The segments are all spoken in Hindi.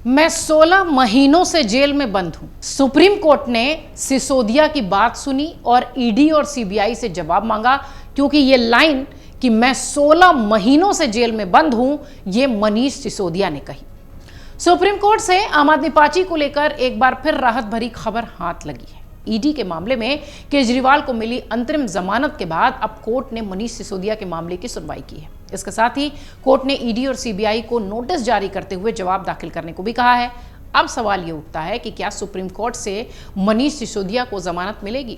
मैं 16 महीनों से जेल में बंद हूं। सुप्रीम कोर्ट ने सिसोदिया की बात सुनी और ईडी और सीबीआई से जवाब मांगा, क्योंकि ये लाइन कि मैं 16 महीनों से जेल में बंद हूं, ये मनीष सिसोदिया ने कही। सुप्रीम कोर्ट से आम आदमी पार्टी को लेकर एक बार फिर राहत भरी खबर हाथ लगी है। ईडी के मामले में केजरीवाल को मिली अंतरिम जमानत के बाद अब कोर्ट ने मनीष सिसोदिया के मामले की सुनवाई की है। इसके साथ ही कोर्ट ने ईडी और सीबीआई को नोटिस जारी करते हुए जवाब दाखिल करने को भी कहा है। अब सवाल ये उठता है कि क्या सुप्रीम कोर्ट से मनीष सिसोदिया को जमानत मिलेगी?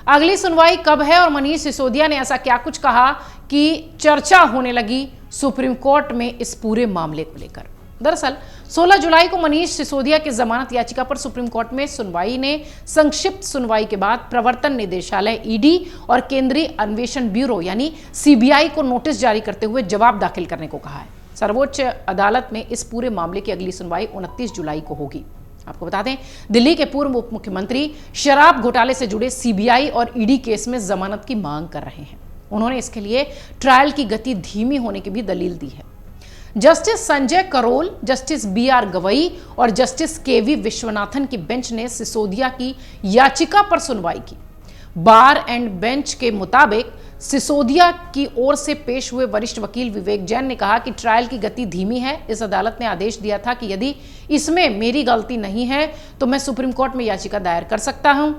अगली सुनवाई कब है और मनीष सिसोदिया ने ऐसा क्या कुछ कहा कि चर्चा होने लगी सुप्रीम कोर्ट में इस पूरे मामले को लेकर? दरअसल 16 जुलाई को मनीष सिसोदिया की जमानत याचिका पर सुप्रीम कोर्ट में सुनवाई ने संक्षिप्त सुनवाई के बाद प्रवर्तन निदेशालय ईडी और केंद्रीय अन्वेषण ब्यूरो यानी सीबीआई को नोटिस जारी करते हुए जवाब दाखिल करने को कहा है। सर्वोच्च अदालत में इस पूरे मामले की अगली सुनवाई 29 जुलाई को होगी। आपको बता दें, दिल्ली के पूर्व उप मुख्यमंत्री शराब घोटाले से जुड़े सीबीआई और ईडी केस में जमानत की मांग कर रहे हैं। उन्होंने इसके लिए ट्रायल की गति धीमी होने की भी दलील दी है। Justice Sanjay Karol, justice BR Gavai और जस्टिस केवी विश्वनाथन की बेंच ने सिसोदिया की याचिका पर सुनवाई की। बार एंड बेंच के मुताबिक सिसोदिया की ओर से पेश हुए वरिष्ठ वकील विवेक जैन ने कहा कि ट्रायल की गति धीमी है। इस अदालत ने आदेश दिया था कि यदि इसमें मेरी गलती नहीं है तो मैं सुप्रीम कोर्ट में याचिका दायर कर सकता हूं।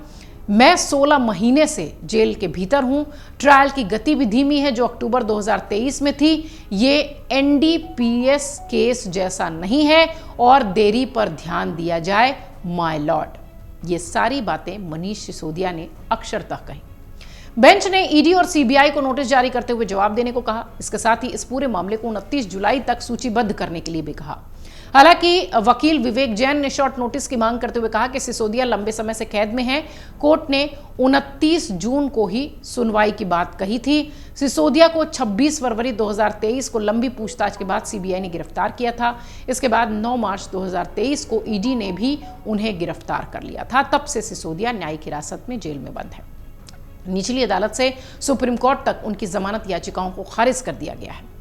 मैं 16 महीने से जेल के भीतर हूं। ट्रायल की गति भी धीमी है जो अक्टूबर 2023 में थी। ये एनडीपीएस केस जैसा नहीं है और देरी पर ध्यान दिया जाए माय लॉर्ड। ये सारी बातें मनीष सिसोदिया ने अक्षरतः कही। बेंच ने ईडी और सीबीआई को नोटिस जारी करते हुए जवाब देने को कहा। इसके साथ ही इस पूरे मामले को 29 जुलाई तक सूचीबद्ध करने के लिए भी कहा। हालांकि वकील विवेक जैन ने शॉर्ट नोटिस की मांग करते हुए कहा कि सिसोदिया लंबे समय से कैद में है। कोर्ट ने 29 जून को ही सुनवाई की बात कही थी। सिसोदिया को 26 फरवरी 2023 को लंबी पूछताछ के बाद सीबीआई ने गिरफ्तार किया था। इसके बाद 9 मार्च 2023 को ईडी ने भी उन्हें गिरफ्तार कर लिया था। तब से सिसोदिया न्यायिक हिरासत में जेल में बंद है। निचली अदालत से सुप्रीम कोर्ट तक उनकी जमानत याचिकाओं को खारिज कर दिया गया है।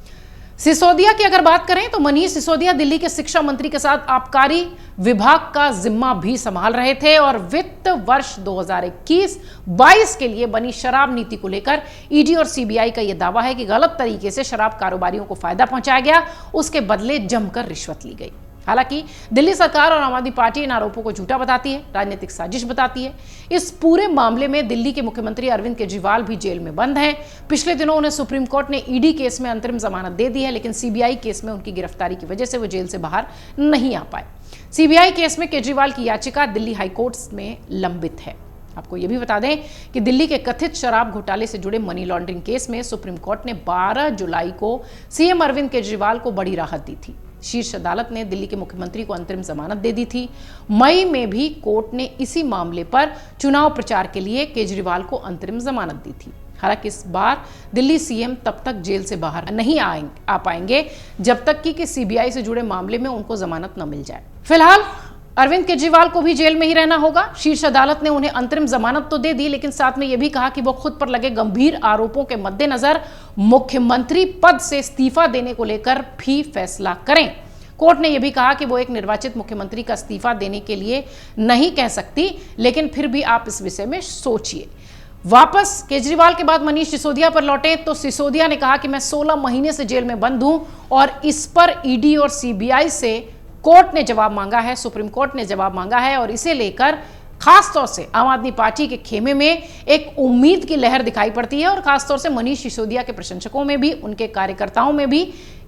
सिसोदिया की अगर बात करें तो मनीष सिसोदिया दिल्ली के शिक्षा मंत्री के साथ आबकारी विभाग का जिम्मा भी संभाल रहे थे और वित्त वर्ष 2021-22 के लिए बनी शराब नीति को लेकर ईडी और सीबीआई का यह दावा है कि गलत तरीके से शराब कारोबारियों को फायदा पहुंचाया गया, उसके बदले जमकर रिश्वत ली गई। हालांकि दिल्ली सरकार और आम आदमी पार्टी इन आरोपों को झूठा बताती है, राजनीतिक साजिश बताती है। इस पूरे मामले में दिल्ली के मुख्यमंत्री अरविंद केजरीवाल भी जेल में बंद हैं। पिछले दिनों उन्हें सुप्रीम कोर्ट ने ईडी केस में अंतरिम जमानत दे दी है, लेकिन सीबीआई केस में उनकी गिरफ्तारी की वजह से वो जेल से बाहर नहीं आ पाए। सीबीआई केस में केजरीवाल की याचिका दिल्ली हाईकोर्ट में लंबित है। आपको यह भी बता दें कि दिल्ली के कथित शराब घोटाले से जुड़े मनी लॉन्ड्रिंग केस में सुप्रीम कोर्ट ने 12 जुलाई को सीएम अरविंद केजरीवाल को बड़ी राहत दी थी। शीर्ष अदालत ने दिल्ली के मुख्यमंत्री को अंतरिम जमानत दे दी थी। मई में भी कोर्ट ने इसी मामले पर चुनाव प्रचार के लिए केजरीवाल को अंतरिम जमानत दी थी। हालांकि इस बार दिल्ली सीएम तब तक जेल से बाहर नहीं आ पाएंगे जब तक कि सीबीआई से जुड़े मामले में उनको जमानत न मिल जाए। फिलहाल अरविंद केजरीवाल को भी जेल में ही रहना होगा। शीर्ष अदालत ने उन्हें अंतरिम जमानत तो दे दी, लेकिन साथ में यह भी कहा कि वो खुद पर लगे गंभीर आरोपों के मद्देनजर मुख्यमंत्री पद से इस्तीफा देने को लेकर भी फैसला करें। कोर्ट ने यह भी कहा कि वो एक निर्वाचित मुख्यमंत्री का इस्तीफा देने के लिए नहीं कह सकती, लेकिन फिर भी आप इस विषय में सोचिए। वापस केजरीवाल के बाद मनीष सिसोदिया पर लौटे तो सिसोदिया ने कहा कि मैं 16 महीने से जेल में बंद हूं और इस पर ईडी और सीबीआई से कोर्ट ने जवाब मांगा है, सुप्रीम कोर्ट ने जवाब मांगा है और इसे लेकर खासतौर से आम आदमी पार्टी के खेमे में एक उम्मीद की लहर दिखाई पड़ती है और खासतौर से मनीष सिसोदिया के प्रशंसकों में भी, उनके कार्यकर्ताओं में भी,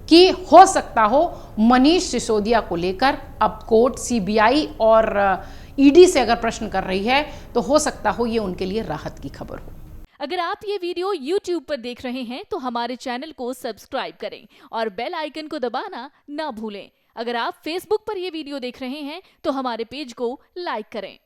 कि हो सकता हो मनीष सिसोदिया को लेकर अब कोर्ट सीबीआई और ईडी से अगर प्रश्न कर रही है तो हो सकता हो ये उनके लिए राहत की खबर हो। अगर आप ये वीडियो YouTube पर देख रहे हैं तो हमारे चैनल को सब्सक्राइब करें और बेल आइकन को दबाना ना भूलें। अगर आप Facebook पर यह वीडियो देख रहे हैं तो हमारे पेज को लाइक करें।